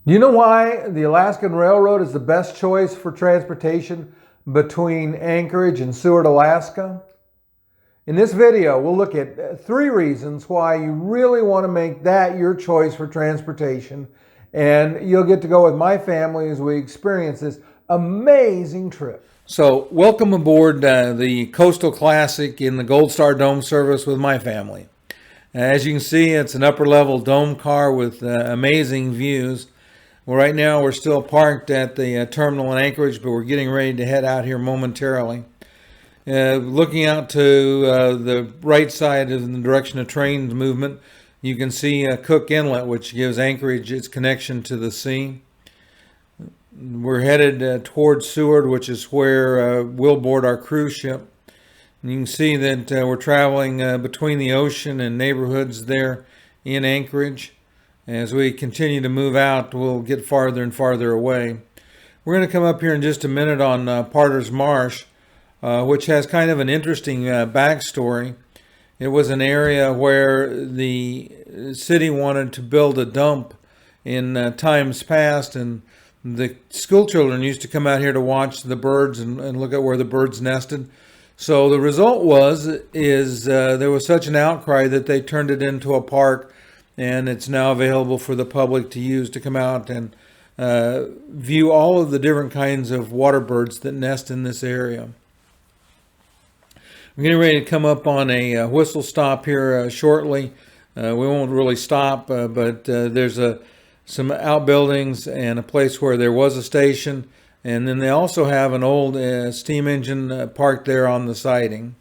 Do you know why the Alaskan Railroad is the best choice for transportation between Anchorage and Seward, Alaska? In this video, we'll look at 3 reasons why you really want to make that your choice for transportation. And you'll get to go with my family as we experience this amazing trip. So, welcome aboard the Coastal Classic in the Gold Star Dome service with my family. As you can see, it's an upper level dome car with amazing views. Well, right now we're still parked at the terminal in Anchorage, but we're getting ready to head out here momentarily. Looking out to the right side in the direction of train movement, you can see Cook Inlet, which gives Anchorage its connection to the sea. We're headed towards Seward, which is where we'll board our cruise ship. And you can see that we're traveling between the ocean and neighborhoods there in Anchorage. As we continue to move out, we'll get farther and farther away. We're going to come up here in just a minute on Parter's Marsh, which has kind of an interesting backstory. It was an area where the city wanted to build a dump in times past, and the school children used to come out here to watch the birds and look at where the birds nested. So the result is there was such an outcry that they turned it into a park, and it's now available for the public to use to come out and view all of the different kinds of water birds that nest in this area. We're getting ready to come up on a whistle stop here shortly. We won't really stop, but there's some outbuildings and a place where there was a station, and then they also have an old steam engine parked there on the siding.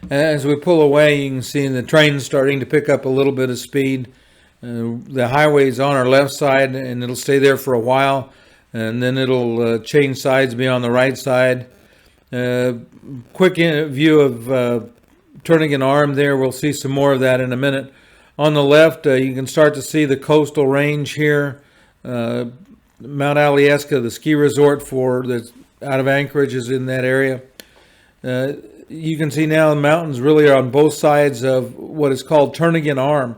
As we pull away, you can see the train starting to pick up a little bit of speed. The highway's on our left side, and it'll stay there for a while, and then it'll change sides, be on the right side. Quick view of turning an arm there. We'll see some more of that in a minute. On the left, you can start to see the coastal range here. Mount Alyeska, the ski resort that's out of Anchorage, is in that area. You can see now the mountains really are on both sides of what is called Turnagain Arm.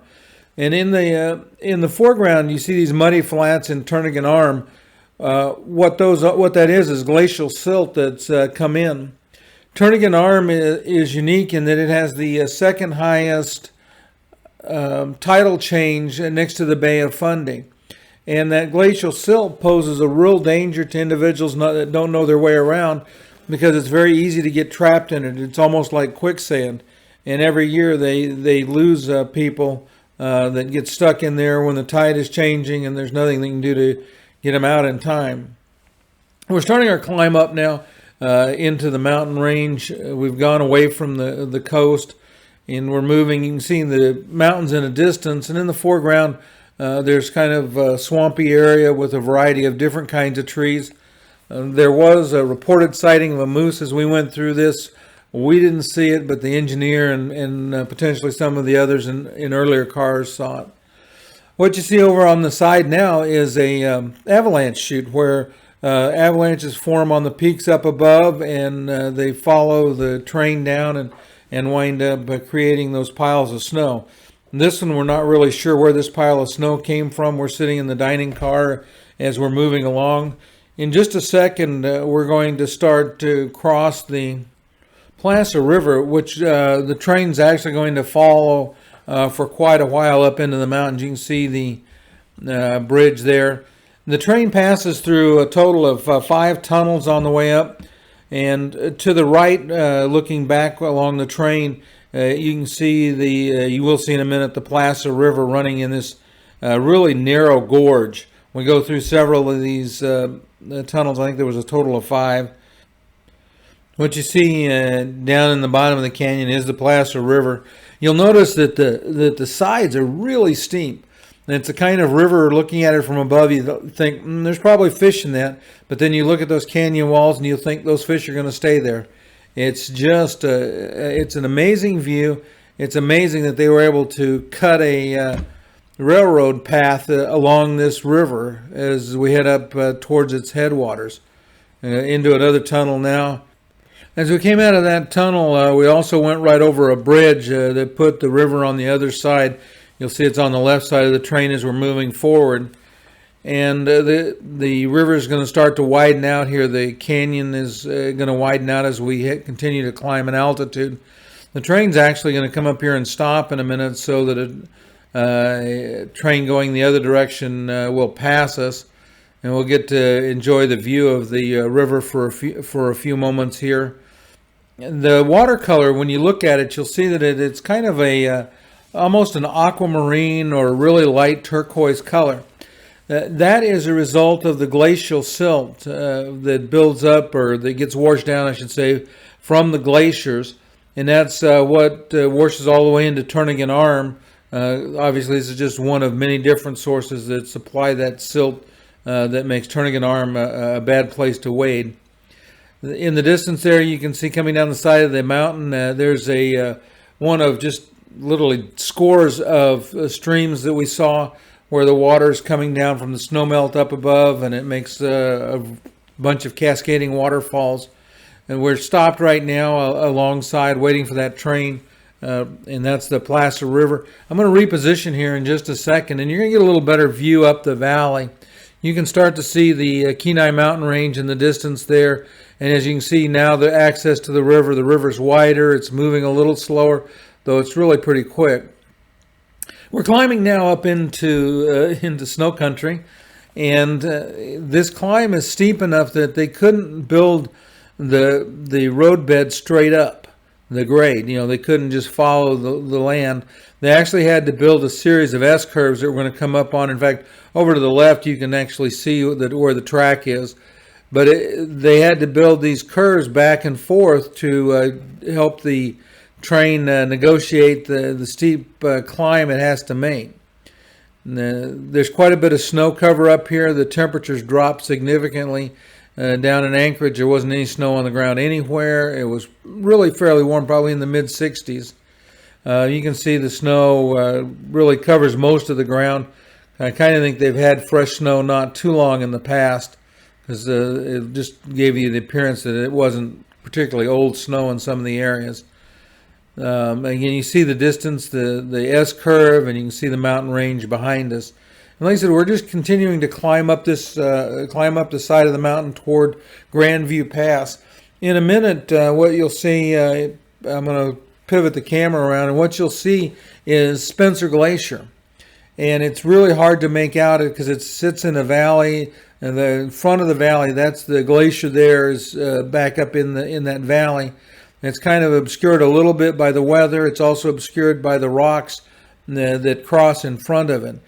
And in the foreground, you see these muddy flats in Turnagain Arm. What that is glacial silt that's come in. Turnagain Arm is unique in that it has the second highest tidal change next to the Bay of Fundy. And that glacial silt poses a real danger to individuals that don't know their way around, because it's very easy to get trapped in it. It's almost like quicksand. And every year they lose people that get stuck in there when the tide is changing and there's nothing they can do to get them out in time. We're starting our climb up now into the mountain range. We've gone away from the coast, and we're moving. You can see the mountains in a distance, and in the foreground there's kind of a swampy area with a variety of different kinds of trees. There was a reported sighting of a moose as we went through this. We didn't see it, but the engineer and potentially some of the others in earlier cars saw it. What you see over on the side now is a avalanche chute where avalanches form on the peaks up above, and they follow the train down and wind up creating those piles of snow. This one, we're not really sure where this pile of snow came from. We're sitting in the dining car as we're moving along. In just a second, we're going to start to cross the Placer River, which the train's actually going to follow for quite a while up into the mountains. You can see the bridge there. The train passes through a total of 5 tunnels on the way up. And to the right, looking back along the train, you can see you will see in a minute the Placer River running in this really narrow gorge. We go through several of these tunnels. I think there was a total of 5. What you see down in the bottom of the canyon is the Placer River. You'll notice that the sides are really steep. And it's a kind of river, looking at it from above, you think, there's probably fish in that. But then you look at those canyon walls and you think those fish are going to stay there. It's just, it's an amazing view. It's amazing that they were able to cut a railroad path along this river as we head up towards its headwaters. Into another tunnel now. As we came out of that tunnel, we also went right over a bridge that put the river on the other side. You'll see it's on the left side of the train as we're moving forward. and the river is going to start to widen out here. The canyon is going to widen out as we continue to climb in altitude. The train's actually going to come up here and stop in a minute so that a train going the other direction will pass us, and we'll get to enjoy the view of the river for a few moments here. The watercolor, when you look at it, you'll see that it's kind of a almost an aquamarine or really light turquoise color. That is a result of the glacial silt that builds up, or that gets washed down, I should say, from the glaciers. And that's what washes all the way into Turnagain Arm. Obviously, this is just one of many different sources that supply that silt that makes Turnagain Arm a bad place to wade. In the distance there, you can see coming down the side of the mountain, there's one of just literally scores of streams that we saw where the water is coming down from the snowmelt up above, and it makes a bunch of cascading waterfalls. And we're stopped right now alongside waiting for that train, and that's the Placer River. I'm going to reposition here in just a second, and you're going to get a little better view up the valley. You can start to see the Kenai mountain range in the distance there. And as you can see now, the access to the river's wider. It's moving a little slower, though it's really pretty quick. We're climbing now up into snow country, and this climb is steep enough that they couldn't build the roadbed straight up the grade. You know, they couldn't just follow the land. They actually had to build a series of S-curves that we're going to come up on. In fact, over to the left, you can actually see where the track is. But they had to build these curves back and forth to help the train negotiate the steep climb it has to make. There's quite a bit of snow cover up here. The temperatures dropped significantly. Down in Anchorage, there wasn't any snow on the ground anywhere. It was really fairly warm, probably in the mid-60s. You can see the snow really covers most of the ground. I kind of think they've had fresh snow not too long in the past, because it just gave you the appearance that it wasn't particularly old snow in some of the areas. Again, you see the distance, the S-curve, and you can see the mountain range behind us. And like I said, we're just continuing to climb up the side of the mountain toward Grandview Pass. In a minute, what you'll see, I'm going to pivot the camera around, and what you'll see is Spencer Glacier. And it's really hard to make out it because it sits in a valley, and the front of the valley, that's the glacier there, is back up in that valley. It's kind of obscured a little bit by the weather. It's also obscured by the rocks that cross in front of it.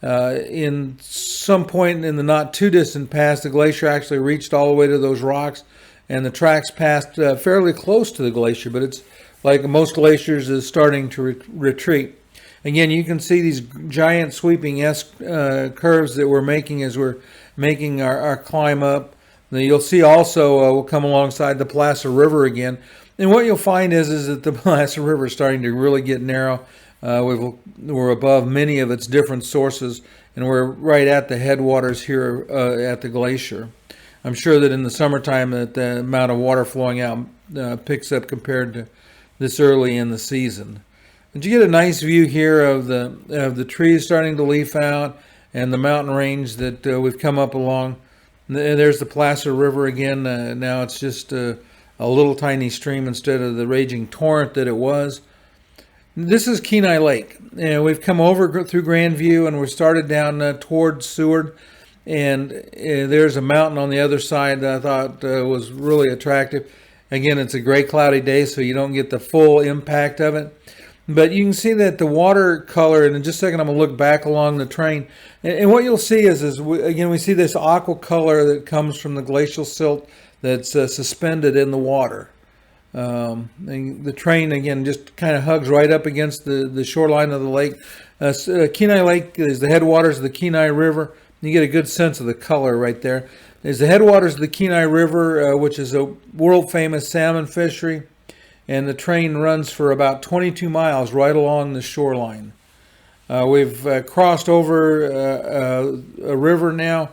In some point in the not too distant past, the glacier actually reached all the way to those rocks, and the tracks passed fairly close to the glacier, but it's like most glaciers is starting to retreat. Again, you can see these giant sweeping S-curves that we're making as we're making our climb up. Now, you'll see also we'll come alongside the Placer River again, and what you'll find is that the Placer River is starting to really get narrow. We're above many of its different sources, and we're right at the headwaters here at the glacier. I'm sure that in the summertime that the amount of water flowing out picks up compared to this early in the season. But you get a nice view here of the trees starting to leaf out and the mountain range that we've come up along. There's the Placer River again. Now it's just a little tiny stream instead of the raging torrent that it was. This is Kenai Lake, and we've come over through Grandview, and we started down towards Seward, and there's a mountain on the other side that I thought was really attractive. Again, it's a gray, cloudy day, so you don't get the full impact of it. But you can see that the watercolor, and in just a second I'm going to look back along the train, and what you'll see is we see this aqua color that comes from the glacial silt that's suspended in the water. And the train, again, just kind of hugs right up against the shoreline of the lake. Kenai Lake is the headwaters of the Kenai River. You get a good sense of the color right there. There's the headwaters of the Kenai River, which is a world-famous salmon fishery. And the train runs for about 22 miles right along the shoreline. We've crossed over a river now,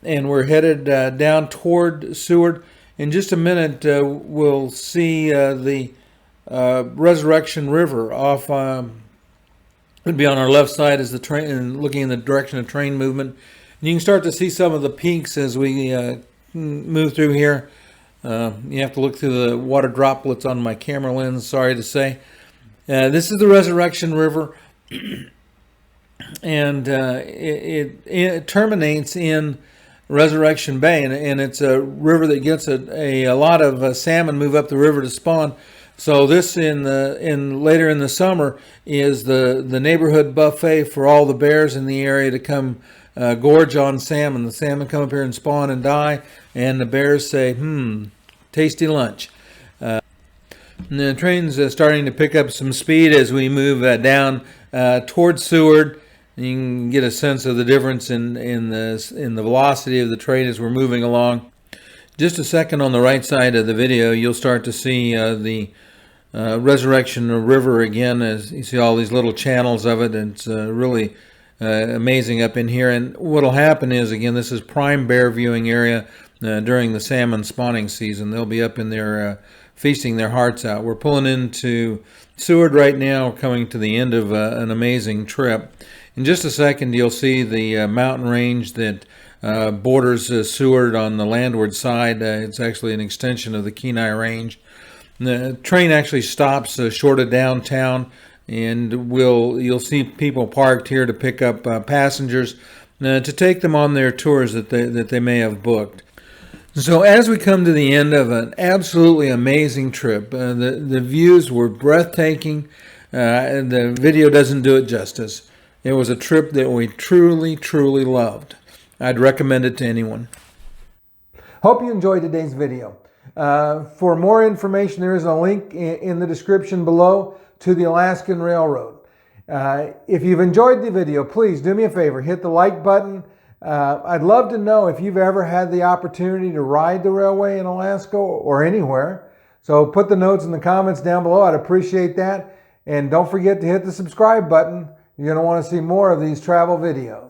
and we're headed down toward Seward. In just a minute, we'll see the Resurrection River off. It'd be on our left side as the train, and looking in the direction of train movement. You can start to see some of the peaks as we move through here. You have to look through the water droplets on my camera lens, sorry to say. This is the Resurrection River, and it terminates in Resurrection Bay, and it's a river that gets a lot of salmon move up the river to spawn. So this later in the summer is the neighborhood buffet for all the bears in the area to come gorge on salmon. The salmon come up here and spawn and die, and the bears say, tasty lunch. And the train's starting to pick up some speed as we move down towards Seward. You can get a sense of the difference in the velocity of the train as we're moving along. Just a second, on the right side of the video, you'll start to see the Resurrection River again, as you see all these little channels of it. And it's really amazing up in here. And what'll happen is, again, this is prime bear viewing area during the salmon spawning season. They'll be up in there feasting their hearts out. We're pulling into Seward right now. We're coming to the end of an amazing trip. In just a second, you'll see the mountain range that borders Seward on the landward side. It's actually an extension of the Kenai Range. The train actually stops short of downtown, and you'll see people parked here to pick up passengers to take them on their tours that they may have booked. So as we come to the end of an absolutely amazing trip, the views were breathtaking. And the video doesn't do it justice. It was a trip that we truly, truly loved. I'd recommend it to anyone. Hope you enjoyed today's video. For more information, there is a link in the description below to the Alaskan Railroad. If you've enjoyed the video, please do me a favor, hit the like button. I'd love to know if you've ever had the opportunity to ride the railway in Alaska or anywhere. So put the notes in the comments down below. I'd appreciate that. And don't forget to hit the subscribe button. You're going to want to see more of these travel videos.